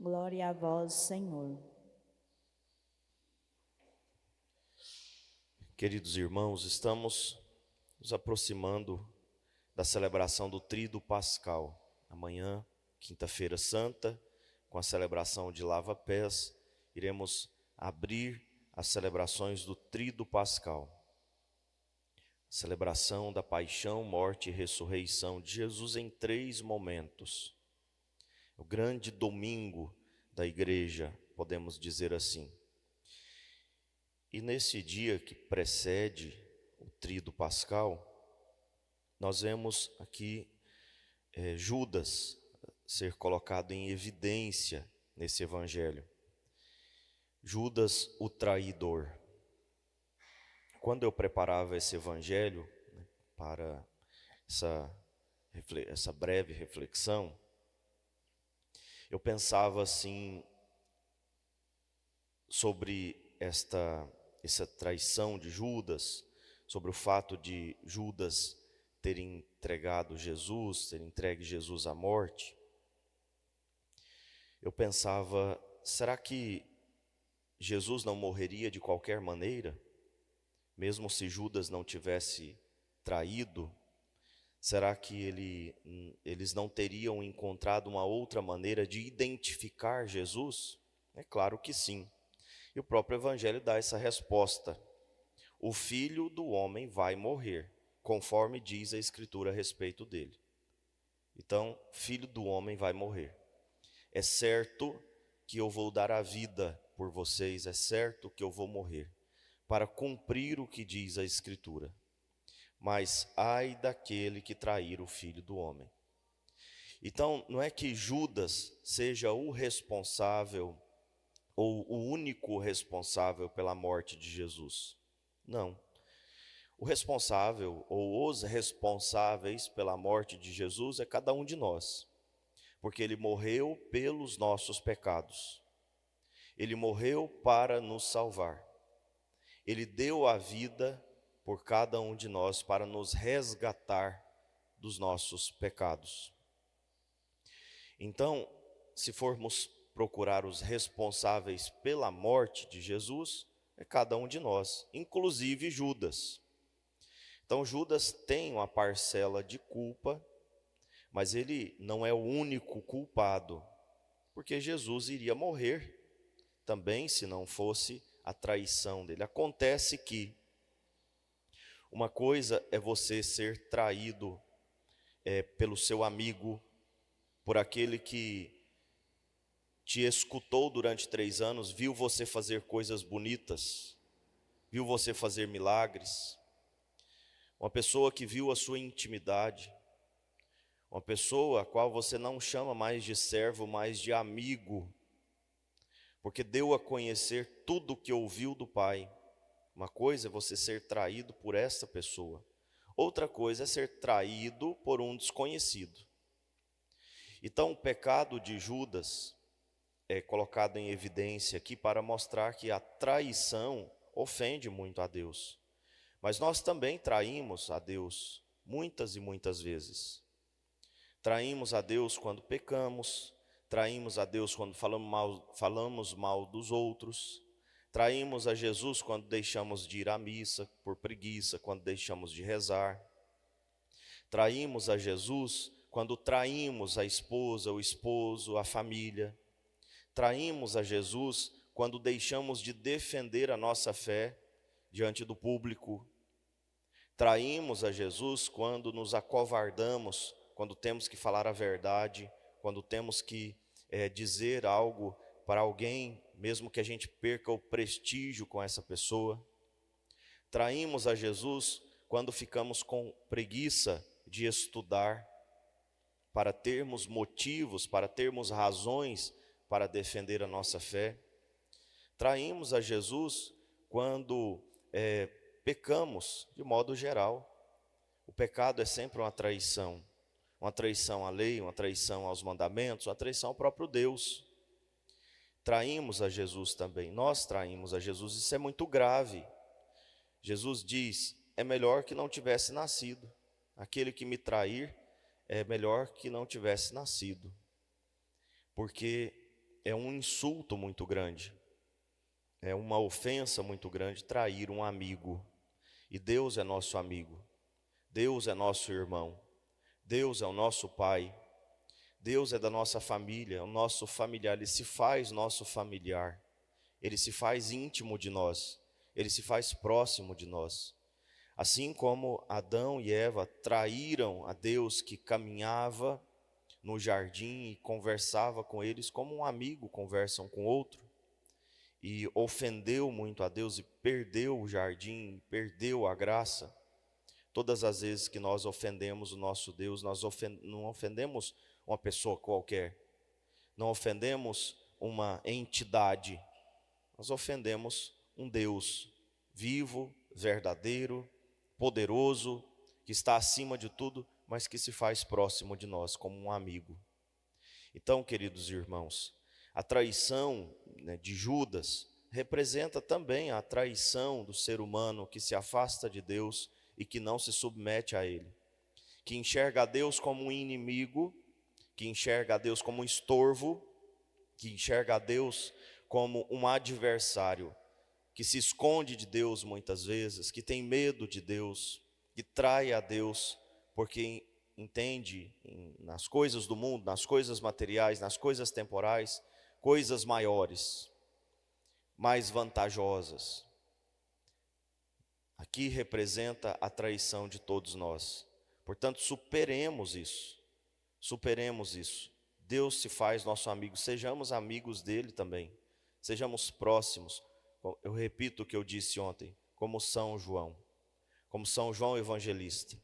Glória a vós, Senhor. Queridos irmãos, estamos nos aproximando da celebração do Tríduo Pascal. Amanhã, quinta-feira santa, com a celebração de lava-pés, iremos abrir as celebrações do Tríduo Pascal. Celebração da paixão, morte e ressurreição de Jesus em 3 momentos. O grande domingo da igreja, podemos dizer assim. E nesse dia que precede o Tríduo Pascal, nós vemos aqui Judas ser colocado em evidência nesse evangelho. Judas, o traidor. Quando eu preparava esse evangelho, para essa breve reflexão, eu pensava assim sobre essa traição de Judas, sobre o fato de Judas ter entregado Jesus, ter entregue Jesus à morte. Eu pensava, será que Jesus não morreria de qualquer maneira? Mesmo se Judas não tivesse traído, será que eles não teriam encontrado uma outra maneira de identificar Jesus? É claro que sim. E o próprio Evangelho dá essa resposta. O Filho do Homem vai morrer, conforme diz a Escritura a respeito dele. Então, Filho do Homem vai morrer. É certo que eu vou dar a vida por vocês, é certo que eu vou morrer, para cumprir o que diz a Escritura. Mas ai daquele que trair o Filho do Homem. Então, não é que Judas seja o responsável ou o único responsável pela morte de Jesus. Não. O responsável ou os responsáveis pela morte de Jesus é cada um de nós, porque ele morreu pelos nossos pecados. Ele morreu para nos salvar. Ele deu a vida por cada um de nós para nos resgatar dos nossos pecados. Então, se formos procurar os responsáveis pela morte de Jesus, é cada um de nós, inclusive Judas. Então Judas tem uma parcela de culpa, mas ele não é o único culpado, porque Jesus iria morrer também se não fosse a traição dele. Acontece que uma coisa é você ser traído pelo seu amigo, por aquele que te escutou durante 3 anos, viu você fazer coisas bonitas, viu você fazer milagres. Uma pessoa que viu a sua intimidade, uma pessoa a qual você não chama mais de servo, mas de amigo, porque deu a conhecer tudo o que ouviu do Pai. Uma coisa é você ser traído por essa pessoa, outra coisa é ser traído por um desconhecido. Então o pecado de Judas é colocado em evidência aqui para mostrar que a traição ofende muito a Deus. Mas nós também traímos a Deus muitas e muitas vezes. Traímos a Deus quando pecamos, traímos a Deus quando falamos mal dos outros, traímos a Jesus quando deixamos de ir à missa por preguiça, quando deixamos de rezar. Traímos a Jesus quando traímos a esposa, o esposo, a família. Traímos a Jesus quando deixamos de defender a nossa fé diante do público. Traímos a Jesus quando nos acovardamos, quando temos que falar a verdade, quando temos que dizer algo para alguém, mesmo que a gente perca o prestígio com essa pessoa. Traímos a Jesus quando ficamos com preguiça de estudar, para termos motivos, para termos razões para defender a nossa fé. Traímos a Jesus quando pecamos de modo geral. O pecado é sempre uma traição à lei, uma traição aos mandamentos, uma traição ao próprio Deus. Traímos a Jesus também, nós traímos a Jesus, isso é muito grave. Jesus diz, é melhor que não tivesse nascido. Aquele que me trair, é melhor que não tivesse nascido. Porque é um insulto muito grande, é uma ofensa muito grande trair um amigo. E Deus é nosso amigo, Deus é nosso irmão, Deus é o nosso Pai, Deus é da nossa família, o nosso familiar, Ele se faz nosso familiar, Ele se faz íntimo de nós, Ele se faz próximo de nós. Assim como Adão e Eva traíram a Deus que caminhava no jardim e conversava com eles como um amigo conversa um com outro, e ofendeu muito a Deus e perdeu o jardim, perdeu a graça. Todas as vezes que nós ofendemos o nosso Deus, nós não ofendemos uma pessoa qualquer, não ofendemos uma entidade, nós ofendemos um Deus vivo, verdadeiro, poderoso, que está acima de tudo, mas que se faz próximo de nós como um amigo. Então, queridos irmãos, a traição, né, de Judas representa também a traição do ser humano que se afasta de Deus e que não se submete a Ele, que enxerga a Deus como um inimigo, que enxerga a Deus como um estorvo, que enxerga a Deus como um adversário, que se esconde de Deus muitas vezes, que tem medo de Deus, que trai a Deus, porque entende nas coisas do mundo, nas coisas materiais, nas coisas temporais, coisas maiores, mais vantajosas. Aqui representa a traição de todos nós. Portanto, superemos isso. Superemos isso. Deus se faz nosso amigo, sejamos amigos dele também. Sejamos próximos. Eu repito o que eu disse ontem, como São João Evangelista,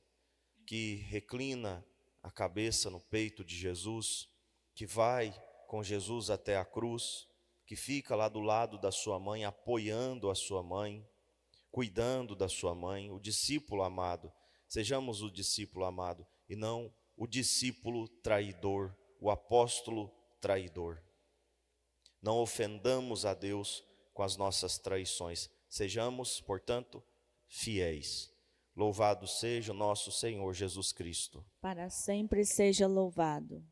que reclina a cabeça no peito de Jesus, que vai com Jesus até a cruz, que fica lá do lado da sua mãe, apoiando a sua mãe, cuidando da sua mãe, o discípulo amado. Sejamos o discípulo amado e não o discípulo traidor, o apóstolo traidor. Não ofendamos a Deus com as nossas traições. Sejamos, portanto, fiéis. Louvado seja o nosso Senhor Jesus Cristo. Para sempre seja louvado.